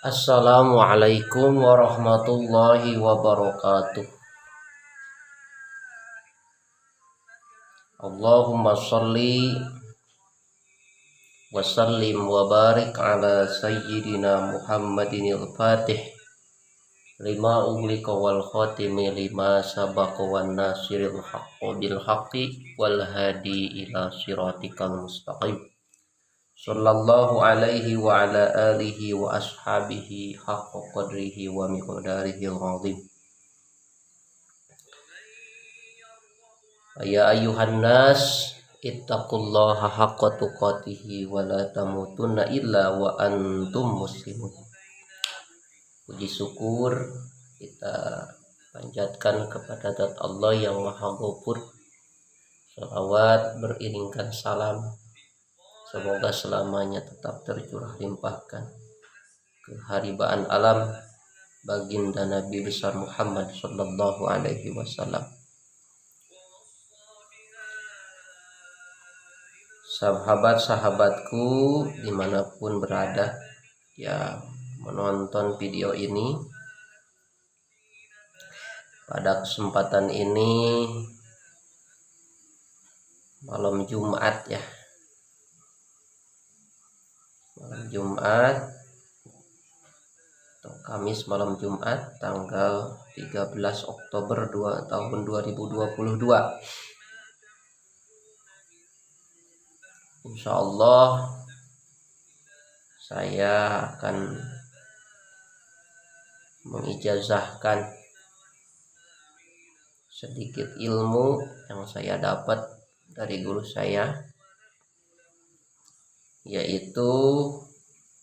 Assalamualaikum warahmatullahi wabarakatuh. Allahumma sholli wa sallim wa barik ala sayyidina Muhammadin al-Fatih lima ughliqa wal khatimi lima sabaqa wan nasiril haqqo bil haqqi wal hadi ila siratikal mustaqim. Sallallahu alaihi wa ala alihi wa ashabihi haqqa qadrihi wa miqdarihi al-azim. Ya ayuhan nas ittaqullaha haqqa tuqatihi wa la tamutunna illa wa antum muslimun. Puji syukur kita panjatkan kepada Zat Allah yang Maha Ghafur. Salawat beriringkan salam, semoga selamanya tetap tercurah limpahkan keharibaan alam baginda Nabi besar Muhammad sallallahu alaihi wasallam. Sahabat-sahabatku dimanapun berada yang menonton video ini, pada kesempatan ini malam Jumat ya, malam Jumat atau Kamis malam Jumat tanggal 13 Oktober tahun 2022. Insya Allah saya akan mengijazahkan sedikit ilmu yang saya dapat dari guru saya, yaitu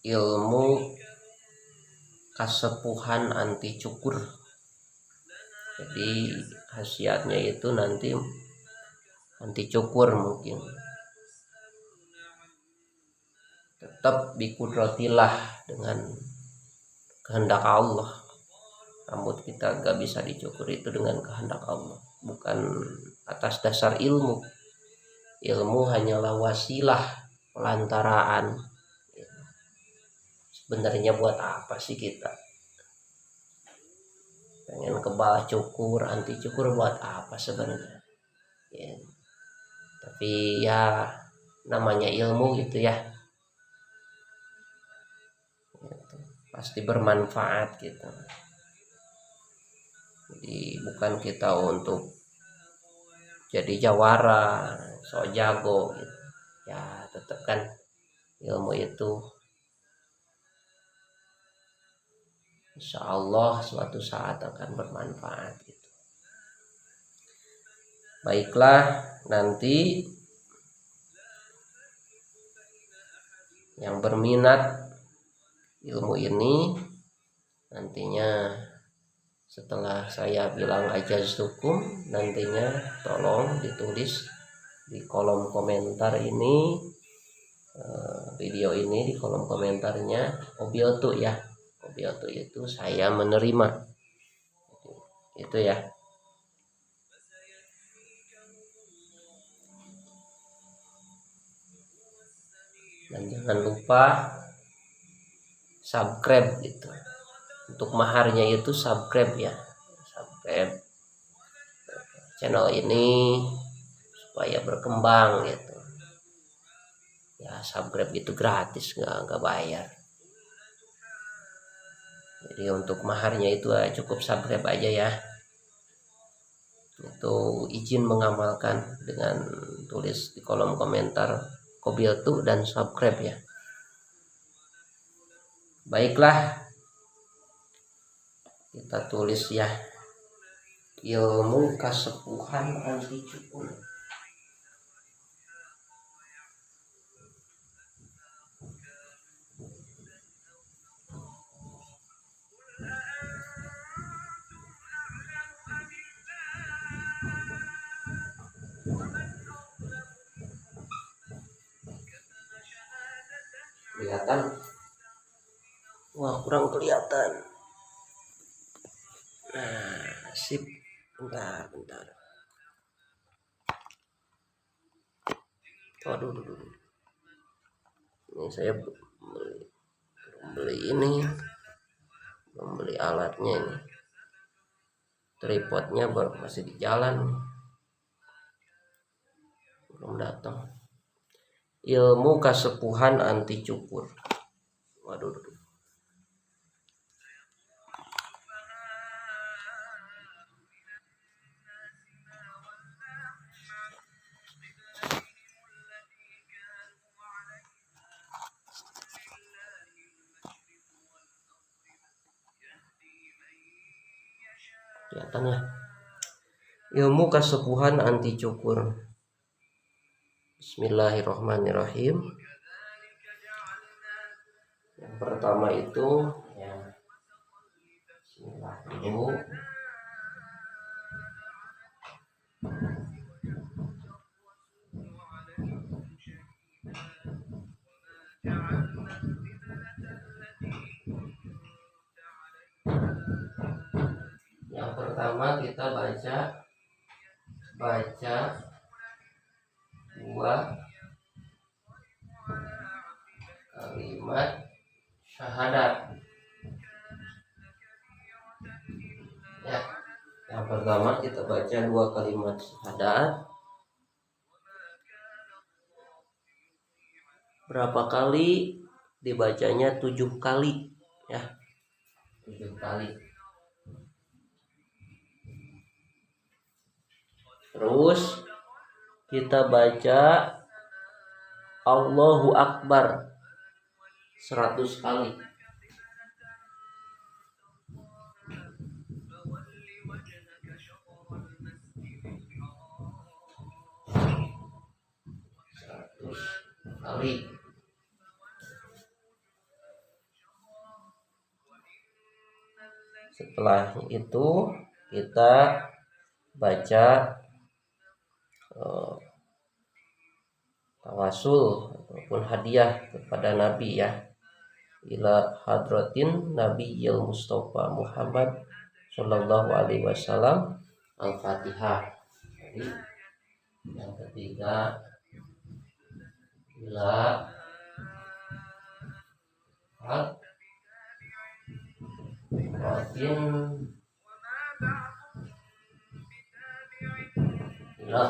ilmu kasepuhan anti cukur. Jadi khasiatnya itu nanti anti cukur, mungkin tetap bikudratillah, dengan kehendak Allah. Rambut kita gak bisa dicukur itu dengan kehendak Allah, bukan atas dasar ilmu. Ilmu hanyalah wasilah, pelantaraan. Sebenarnya buat apa sih kita pengen kebal cukur, anti cukur, buat apa sebenarnya ya. Tapi ya namanya ilmu gitu ya, pasti bermanfaat gitu. Jadi bukan kita untuk jadi jawara, so jago gitu. Ya tetap kan ilmu itu insya Allah suatu saat akan bermanfaat gitu. Baiklah, nanti yang berminat ilmu ini, nantinya setelah saya bilang ajaztukum, nantinya tolong ditulis di kolom komentar ini, video ini, di kolom komentarnya obiatu ya. Obiatu itu saya menerima itu ya. Dan jangan lupa subscribe gitu. Untuk maharnya itu subscribe ya, subscribe channel ini supaya berkembang gitu. Ya subscribe itu gratis, nggak bayar. Jadi untuk maharnya itu cukup subscribe aja ya. Itu izin mengamalkan dengan tulis di kolom komentar Qobiltu dan subscribe ya. Baiklah, kita tulis ya, ilmu kasepuhan anti cukur. Kelihatan? Wah, kurang kelihatan. Nah, sip. Bentar. Aduh. Ini saya beli ini beli alatnya ini. Tripodnya masih di jalan, belum datang. Ilmu kasepuhan anti cukur. Waduh. Kelihatan ya. Ilmu kasepuhan anti cukur. Bismillahirrahmanirrahim. Yang pertama itu ya, Bismillah dulu. Yang pertama kita baca dua kalimat syahadat. Ya, yang pertama kita baca dua kalimat syahadat. Berapa kali? Dibacanya 7 kali, ya. 7 kali. Terus kita baca Allahu Akbar 100 kali. Setelah itu kita baca tawasul ataupun hadiah kepada Nabi, ya, ila hadratin Nabiyil Mustafa Muhammad Sallallahu Alaihi Wasallam, Al-Fatihah. Jadi yang ketiga, ila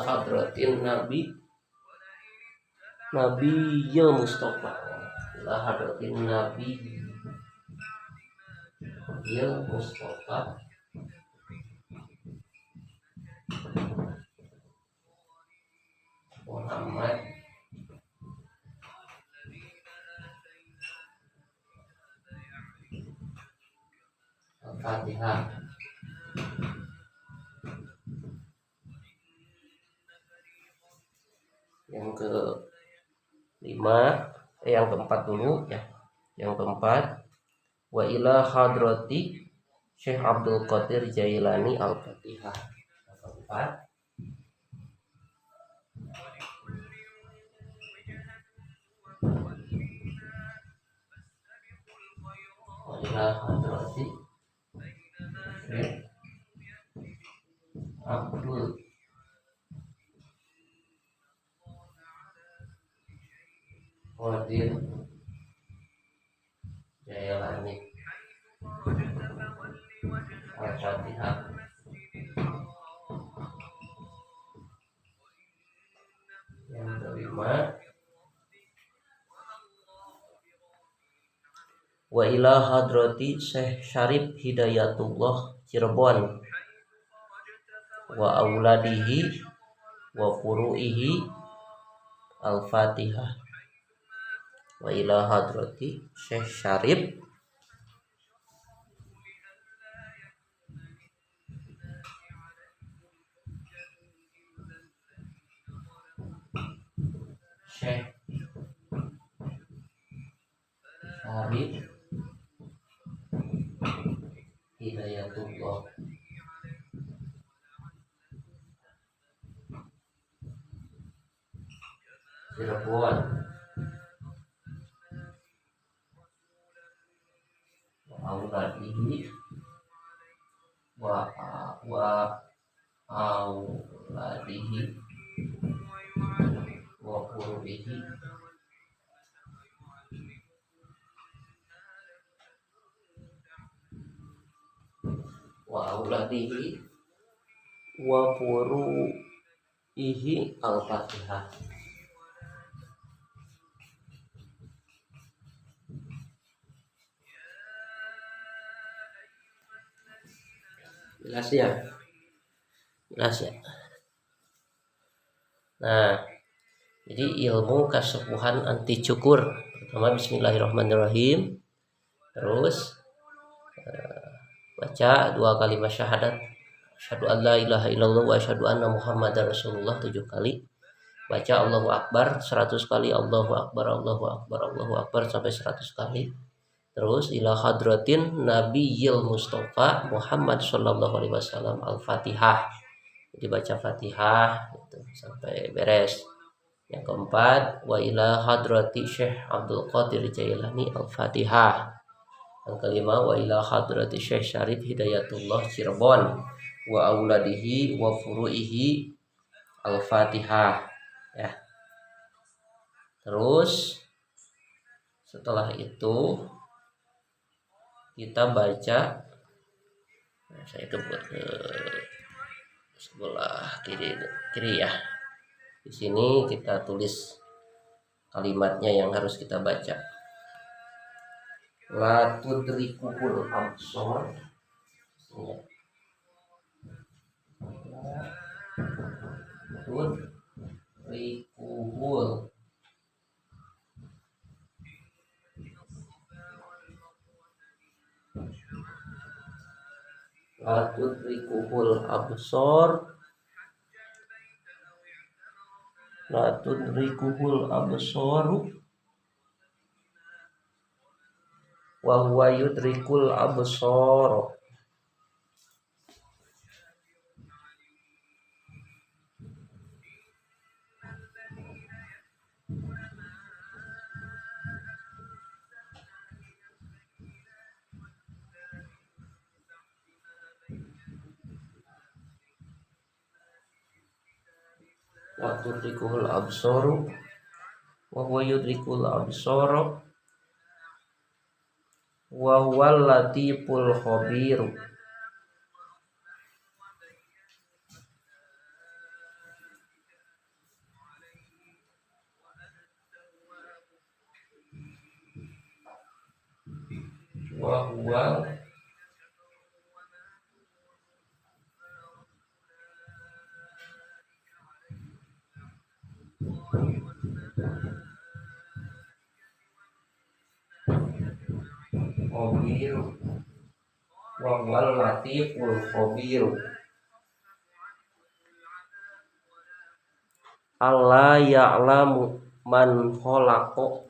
hadratin Nabiyil Mustafa, ila hadratin Nabiyil Mustafa Muhammad Al-Fatihah. Yang yang keempat dulu, ya. Yang keempat, wa ila hadrati Syekh Abdul Qadir Jailani Al-Fatihah. Yang keempat, wa ila hadrati Syekh Abdul Qadir Jailani Al-Fatihah. Yang kelima, wa ila hadrati Syekh Syarif Hidayatullah Cirebon wa auladihi wa furu'ihi Al-Fatihah. Wa ila hadrati Syekh Syarif Hidayatullah Cirebon wa auladihi wa furu'ihi wa auladihi wa furu'ihi al-Fatihah. Jelas ya? Jelas ya? Nah, jadi ilmu kesepuhan anti cukur. Pertama bismillahirrahmanirrahim. Terus baca 2 kalimat syahadat. Asyhadu an la ilaha illallah wa asyhadu anna muhammadar rasulullah 7 kali. Baca Allahu Akbar 100 kali, Allahu Akbar, Allahu Akbar, Allahu Akbar sampai 100 kali. Terus ila hadratin Nabiyil Mustafa Muhammad sallallahu alaihi wasallam Al-Fatihah. Jadi baca Fatihah gitu, sampai beres. Yang keempat, wa ila hadrati Syekh Abdul Qadir Jailani Al-Fatihah. Yang kelima, wa ila hadrati Syekh Syarif Hidayatullah Cirebon wa auladihi wa furu'ihi Al-Fatihah. Ya. Terus setelah itu kita baca, saya kebut ke sebelah kiri ya. Di sini kita tulis kalimatnya yang harus kita baca. La tudrikuhul absor. Tudrikuhul La tudrikuhul absor. La tudrikuhul absoru wa huwa yudrikul absor. La tudrikuhul absoru wa huwa yudrikul absor wa huwal latiful khabir. Wa huwal khabir wa huwal latiful khabir. Allah ya'lamu man khalaqa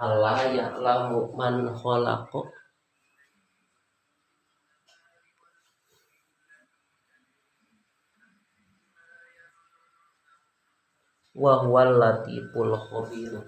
Allah ya'lamu man khalaqa wa huwal latiful khabir.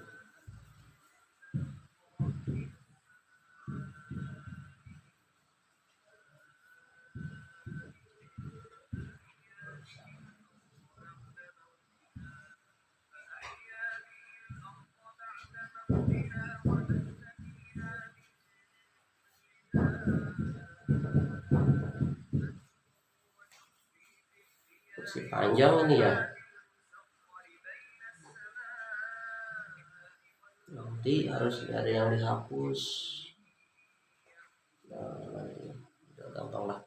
Masih panjang ini ya. Nanti harus ada yang dihapus. Nah, udah gampang lah.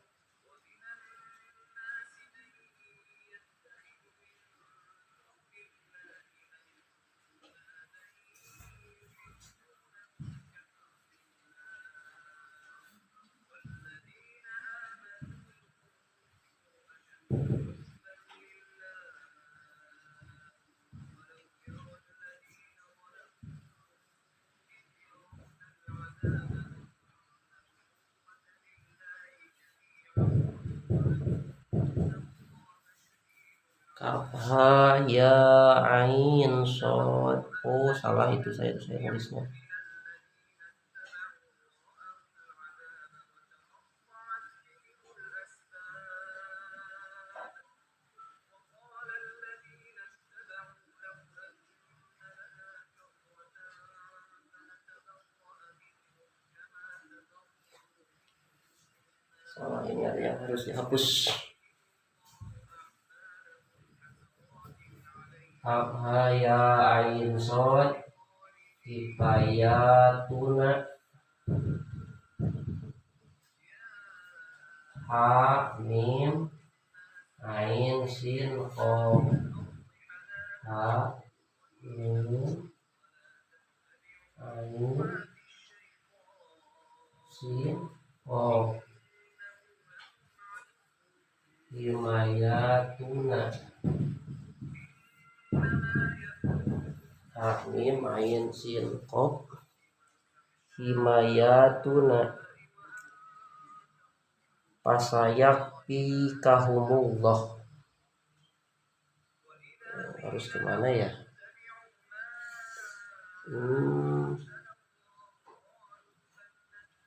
Kafha ya ain sod. Oh salah itu saya nulisnya. Oh, ini ada yang harus dihapus. Abhaya ain sod kifayatuna ha mim ain sin qaf ha mim ain sin qaf himayatuna ha mim ain sin qaf himayatuna pasayak pikahumullah. Harus kemana ya?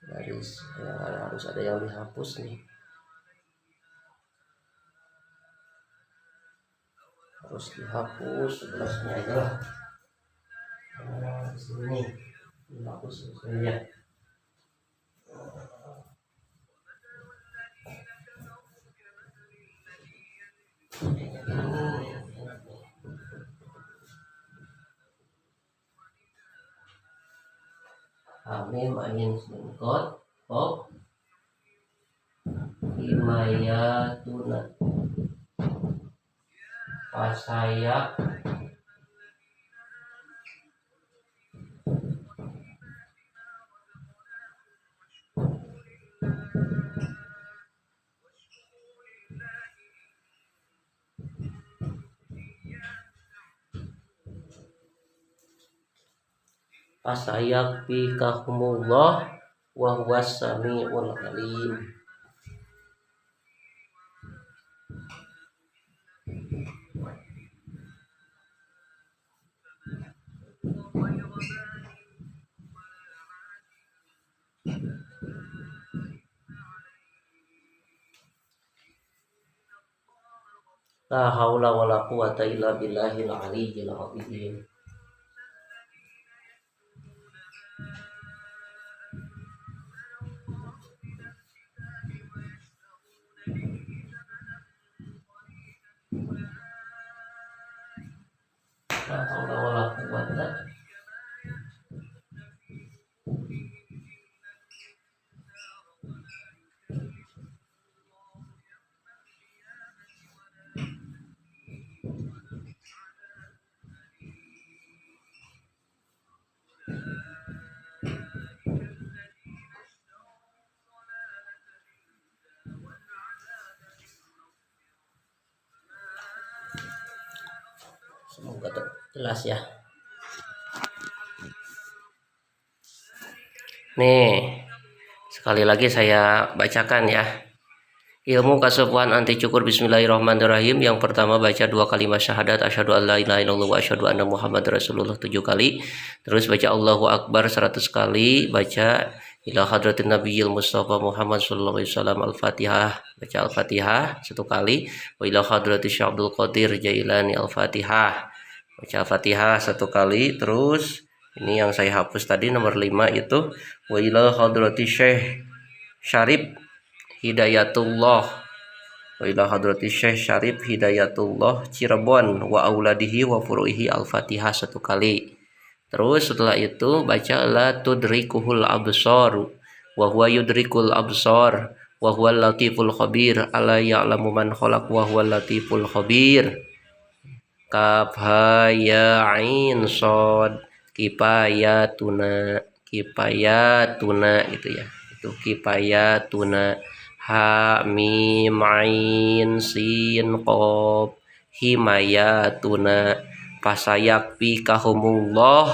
Harus ada yang dihapus nih. Harus dihapus sebelasnya aja lah. Di sini dihapus sebenarnya. Hamim ain singkot kok himayatuna pasayak pasayak pikahumullah wa huwas samiul alim. La haula wala quwata illa billahil aliyyil azim. La haula wala quwata semoga jelas ya. Nih, sekali lagi saya bacakan ya. Ilmu kasufuan anti cukur. Bismillahirrahmanirrahim. Yang pertama baca 2 kalimat syahadat asyhadu alla ilaha illallah wa asyhadu anna muhammad rasulullah 7 kali. Terus baca Allahu akbar 100 kali. Baca ila hadratin nabiyil mustafa Muhammad sallallahu alaihi wasallam al-Fatihah. Baca al-Fatihah 1 kali. Wa ila hadrati Syekh Abdul Qadir Jailani al-Fatihah. Baca al-Fatihah 1 kali. Terus ini yang saya hapus tadi nomor 5 itu wa ila hadrati Syekh Syarif Hidayatullah wa ila hadrati Syekh Syarif Hidayatullah Cirebon wa auladihi wa furu'ihi al-Fatihah 1 kali. Terus setelah itu baca la tudrikuhul absar wa huwa yudrikul absar wa huwal latiful khabir ala ya'lamu man khalaq wa huwal latiful khabir. Kaf ha ya ain shad kifayatuna gitu ya. Itu kifayatuna ha mim ain sin qaf himayatuna fasayak pikahumullah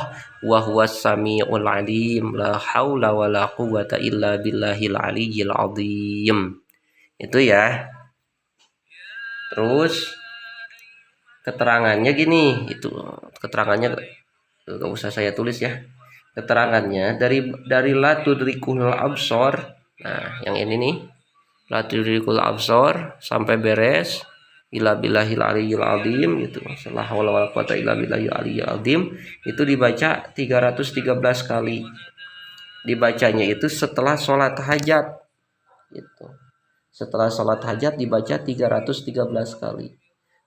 wa huwas samiul alim la haula wala quwata illa billahil aliyyil azim. Itu ya. Terus keterangannya gini, itu keterangannya gak usah saya tulis ya. Keterangannya dari la tudrikul absar. Nah, yang ini nih. La tudrikul absar sampai beres illa billahil aliyyil azim gitu. La haula wala quwata illa billahil aliyyil azim itu dibaca 313 kali. Dibacanya itu setelah sholat hajat gitu. Setelah sholat hajat dibaca 313 kali.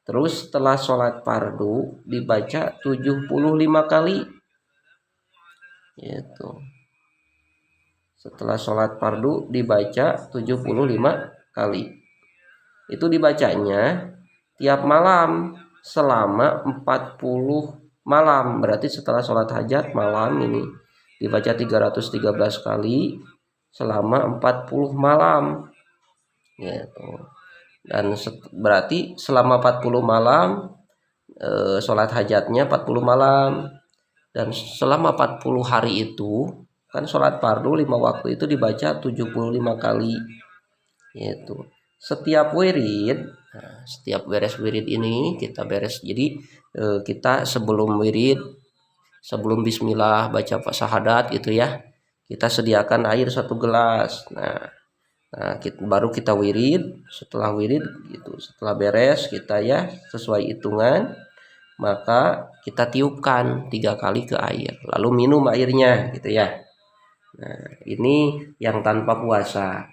Terus setelah sholat fardu dibaca 75 kali. Gitu. Setelah sholat fardu dibaca 75 kali. Itu dibacanya tiap malam selama 40 malam. Berarti setelah sholat hajat malam ini dibaca 313 kali selama 40 malam. Gitu. Dan berarti selama 40 malam sholat hajatnya 40 malam. Dan selama 40 hari itu kan sholat fardu 5 waktu itu dibaca 75 kali. Gitu. Setiap wirid, setiap beres wirid ini kita beres. Jadi kita sebelum wirid, sebelum bismillah baca syahadat gitu ya, kita sediakan air 1 gelas. Baru kita wirid. Setelah wirid gitu, setelah beres kita ya sesuai hitungan, maka kita tiupkan 3 kali ke air, lalu minum airnya gitu ya. Nah, ini yang tanpa puasa.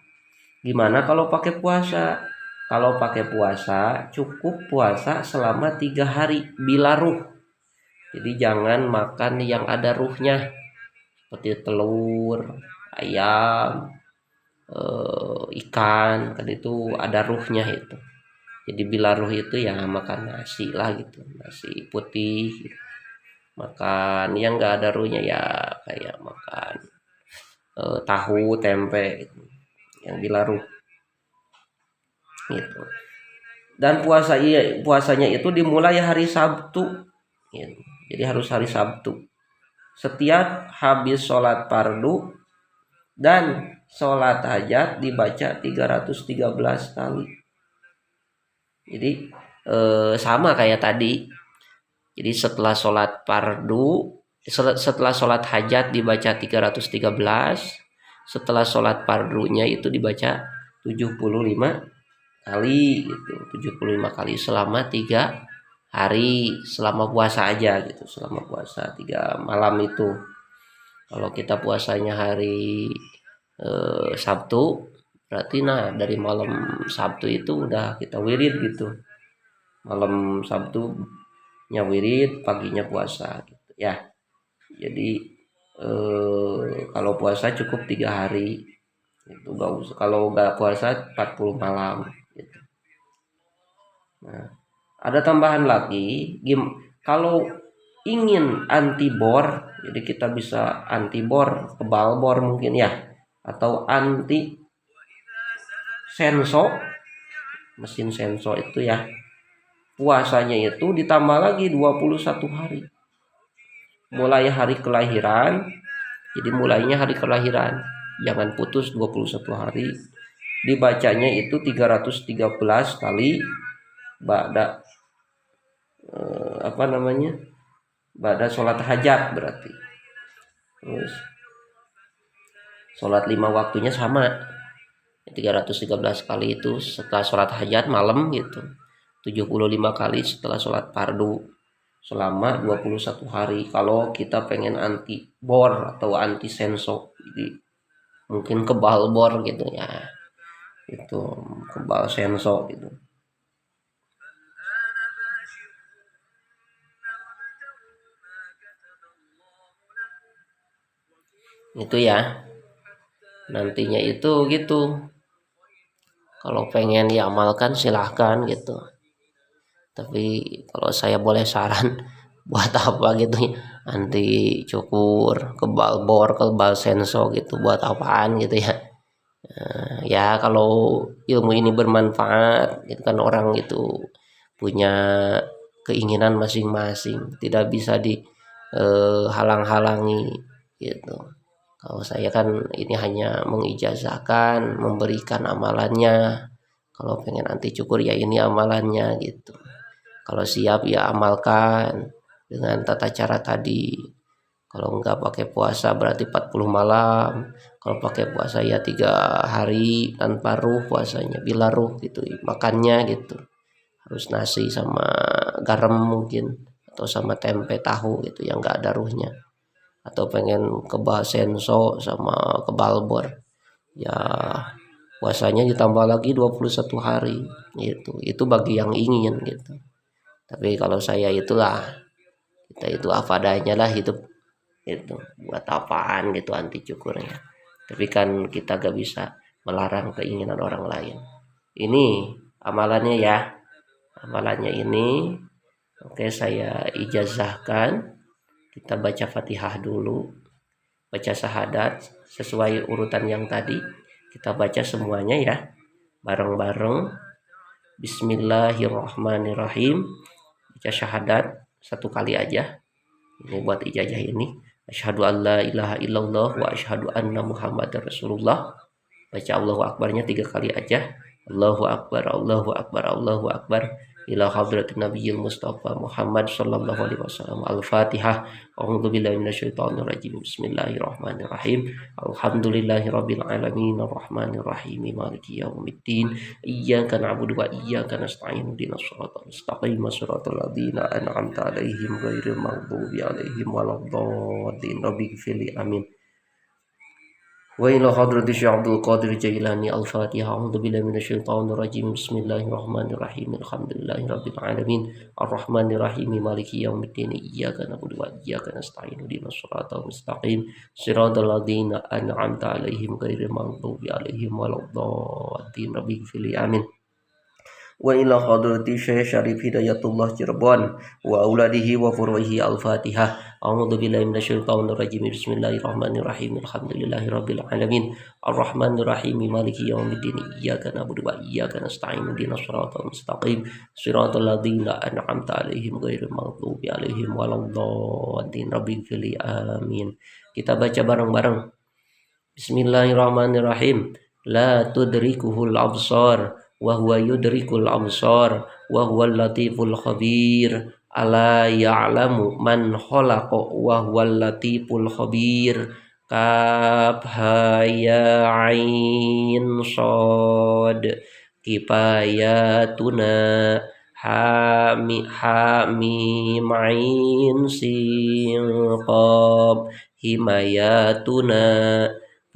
Gimana kalau pakai puasa? Kalau pakai puasa cukup puasa selama 3 hari bila ruh. Jadi jangan makan yang ada ruhnya seperti telur, ayam, ikan, kan itu ada ruhnya itu. Jadi bila ruh itu ya makan nasi lah gitu, nasi putih gitu. Makan yang enggak ada ruhnya ya kayak makan tahu, tempe gitu. Yang bila ruh gitu. Dan puasanya itu dimulai hari Sabtu gitu. Jadi harus hari Sabtu. Setiap habis sholat fardu dan sholat hajat dibaca 313 kali. Jadi sama kayak tadi. Jadi setelah sholat fardu, setelah sholat hajat dibaca 313, setelah sholat fardunya itu dibaca 75 kali gitu. 75 kali selama 3 hari, selama puasa aja gitu, selama puasa 3 malam itu. Kalau kita puasanya hari Sabtu, berarti dari malam Sabtu itu udah kita wirid gitu. Malam Sabtu wirid, paginya puasa gitu ya. Jadi kalau puasa cukup 3 hari itu, gak usah. Kalau nggak puasa 40 malam gitu. Nah, ada tambahan lagi, kalau ingin anti bor, jadi kita bisa anti bor, kebal bor mungkin ya, atau anti senso, mesin senso itu ya, puasanya itu ditambah lagi 21 hari. Mulai hari kelahiran, jadi mulainya hari kelahiran, jangan putus 21 hari. Dibacanya itu 313 kali ba'da ba'da sholat hajat berarti. Terus sholat 5 waktunya sama, 313 kali itu setelah sholat hajat malam gitu, 75 kali setelah sholat fardu selama 21 hari. Kalau kita pengen anti bor atau anti senso, jadi mungkin kebal bor gitu ya, itu kebal senso gitu. Itu ya, nantinya itu gitu. Kalau pengen diamalkan silahkan gitu. Tapi kalau saya boleh saran buat apa gitu, anti cukur, kebal bor, kebal senso gitu, buat apaan gitu ya. Ya kalau ilmu ini bermanfaat gitu kan, orang itu punya keinginan masing-masing, tidak bisa dihalang-halangi gitu. Kalau saya kan ini hanya mengijazahkan, memberikan amalannya. Kalau pengen anti cukur ya ini amalannya gitu. Kalau siap ya amalkan dengan tata cara tadi. Kalau enggak pakai puasa berarti 40 malam. Kalau pakai puasa ya 3 hari tanpa ruh puasanya, bila ruh gitu, makannya gitu. Harus nasi sama garam mungkin, atau sama tempe tahu gitu yang enggak ada ruhnya. Atau pengen kebal senso sama kebal bor ya puasanya ditambah lagi 21 hari itu bagi yang ingin gitu. Tapi kalau saya itulah, kita itu apa adanya lah hidup itu, buat apaan gitu anti cukurnya. Tapi kan kita gak bisa melarang keinginan orang lain. Ini amalannya ya, amalannya ini. Oke, saya ijazahkan. Kita baca Fatihah dulu, baca syahadat sesuai urutan yang tadi. Kita baca semuanya ya, bareng-bareng. Bismillahirrahmanirrahim. Baca syahadat satu kali aja. Ini buat ijazah ini. Asyhadu an la ilaha illallah wa asyhadu anna Muhammadar Rasulullah. Baca Allahu Akbarnya 3 kali aja. Allahu Akbar, Allahu Akbar, Allahu Akbar. Ila hadratin Nabiyil Mustafa Muhammad sallallahu alaihi wasallam. Al-Fatihah. A'udzubillahi minasyaitonir rajim. Bismillahirrahmanirrahim. Alhamdulillahirabbil alamin arrahmanir rahim maliki yaumiddin. Iyyaka na'budu wa iyyaka nasta'in. Ihdinas siratal mustaqim. Shiratal ladzina an'amta 'alaihim ghairil maghdubi 'alaihim waladdallin. Rabbighfirli amin. Wa ila hadrati Syekh Abdul Qadir Jailani. Al-Fatihah. A'udzubillahi minasyaitonir rajim. Bismillahirrahmanirrahim. Alhamdulillahirabbil alamin arrahmanir rahim maliki yaumiddin. Iyyaka na'budu wa iyyaka nasta'in. Ihdinas siratal mustaqim. Shiratal ladzina an'amta 'alaihim ghairil maghdubi 'alaihim waladdallin. Rabbighfirli amin. Wa ila hadrati Syekh Syarif Hidayatullah Cirebon wa auladihi wa furu'ihi. Al-Fatihah. A'udzubillahi minasyaitonir rajim. Bismillahirrahmanirrahim. Alhamdulillahirabbil alamin arrahmanir rahim maliki yaumiddin. Iyyaka na'budu wa iyyaka nasta'in. Ihdinas siratal mustaqim. Shiratal ladzina an'amta 'alaihim ghairil maghdubi 'alaihim waladdallin. Rabbighfirli amin. Kita baca bareng-bareng. Bismillahirrahmanirrahim. La tudrikuhul absar wa huwa yudrikul absar wa huwal latiful khabir. Ala ya'lamu man khalaqa wa huwal latiful khabir. Kaf ha ya ain shad. Kifayatuna hamim ain sin qaf. Himayatuna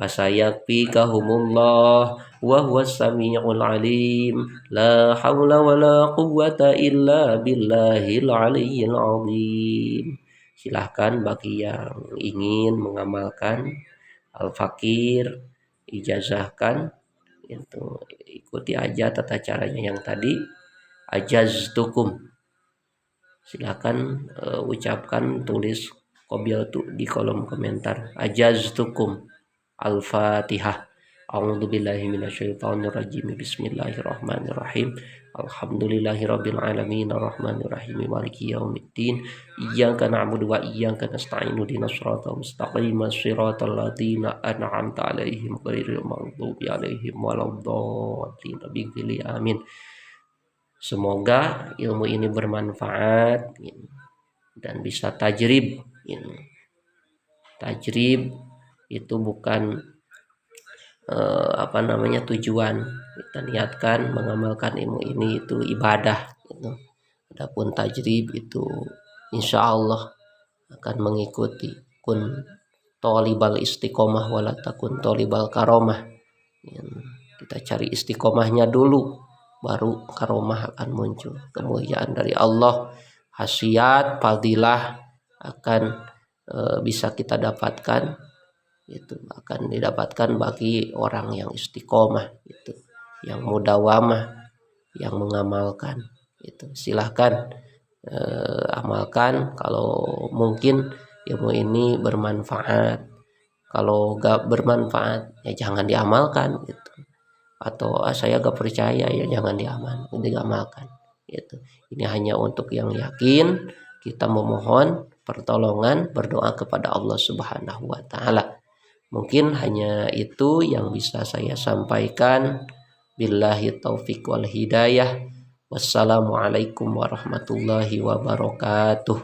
fasayakfikahumullah wa huwas samiul alim. La haula wala quwwata illa billahil aliyyil azim. Silahkan bagi yang ingin mengamalkan al-fakir, ijazahkan itu, ikuti aja tata caranya yang tadi. Ajaztukum, silahkan ucapkan, tulis qabiltu di kolom komentar. Ajaztukum. Al-Fatihah. A'udzubillahi minasyaitonir rajim. Bismillahirrahmanirrahim. Alhamdulillahirabbil alamin arrahmanir rahim maliki yaumiddin. Iyyaka na'budu wa iyyaka nasta'in. Ihdinas siratal mustaqim. Shiratal ladzina an'amta 'alaihim ghairil maghdubi 'alaihim waladdallin. Rabbighfirli amin. Semoga ilmu ini bermanfaat dan bisa tajrib. Tajrib itu bukan tujuan. Kita niatkan mengamalkan ilmu ini itu ibadah gitu. Adapun tajrib itu insya Allah akan mengikuti. Kun tolibal istiqomah wala takun tolibal karomah. Kita cari istiqomahnya dulu, baru karomah akan muncul. Kemuliaan dari Allah, khasiat, fadilah akan bisa kita dapatkan. Itu akan didapatkan bagi orang yang istiqomah, itu yang mudawamah, yang mengamalkan. Itu silahkan amalkan kalau mungkin ilmu ini bermanfaat. Kalau gak bermanfaat ya jangan diamalkan gitu. Atau saya gak percaya ya jangan diamalkan gitu. Ini hanya untuk yang yakin. Kita memohon pertolongan, berdoa kepada Allah Subhanahu wa taala. Mungkin hanya itu yang bisa saya sampaikan. Billahi taufik wal hidayah. Wassalamualaikum warahmatullahi wabarakatuh.